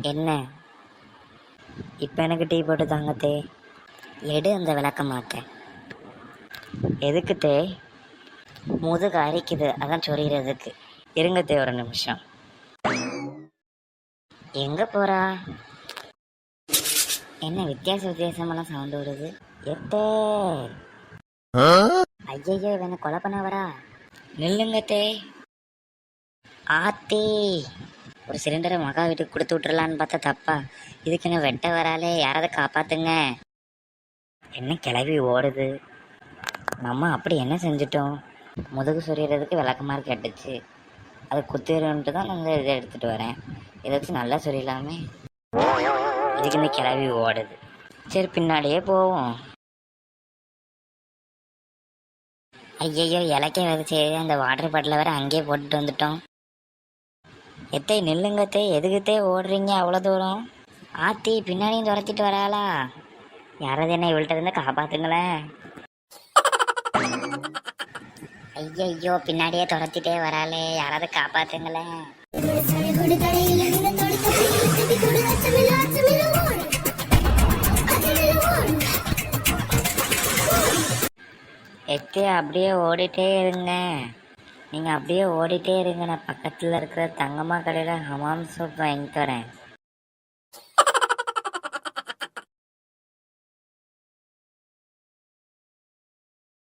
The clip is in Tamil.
என்ன இப்போ எனக்கு டீ போட்டு தாங்கத்தே. எடு அந்த விளக்க மாட்டேன். எதுக்குத்தே? முதுகு அரிக்குது, அதான் சொறிகிறதுக்கு. இருங்கத்தே ஒரு நிமிஷம். எங்கே போகிறா? என்ன வித்தியாசமெல்லாம் சவுண்டு வருது? எத்தே! ஐயையோ, இவனை கொலை பண்ண வரா. நில்லுங்கத்தே. ஆத்தி, ஒரு சிலிண்டரை மகா வீட்டுக்கு கொடுத்து விட்டுறலான்னு பார்த்தா தப்பா. இதுக்கு என்ன வெட்ட வராலே, யாராவது காப்பாத்துங்க. என்ன கிளவி ஓடுது? நம்ம அப்படி என்ன செஞ்சிட்டோம்? முதுகு சொரியறதுக்கு விளக்கமாறு கேட்டுச்சு. அது குத்திரன்ட்டு தான் நான் இதை எடுத்துகிட்டு வரேன். இதை வச்சு நல்லா சொரியலாமே. இதுக்கு இந்த கிளவி ஓடுது. சரி, பின்னாடியே போவோம். ஐயையோ, இலக்கை விதைச்சி அந்த வாட்டர் பாட்டில் வேற அங்கேயே போட்டுட்டு வந்துட்டோம். எத்தை நில்லுங்கத்தே, எதுக்குத்தே ஓடுறீங்க அவ்வளோ தூரம்? ஆத்தி, பின்னாடியும் துரத்திட்டு வராளா? யாராவது என்ன இவள்கிட்ட இருந்து காப்பாத்துங்களேன். ஐயோ, பின்னாடியே துரத்திட்டே வராளே, யாராவது காப்பாத்துங்களேன். எத்தே அப்படியே ஓடிட்டே இருங்க. நீங்கள் அப்படியே ஓடிட்டே இருங்க. நான் பக்கத்தில் இருக்கிற தங்கம்மா கடையில் ஹமாம் சோப் வாங்கி தரேன்.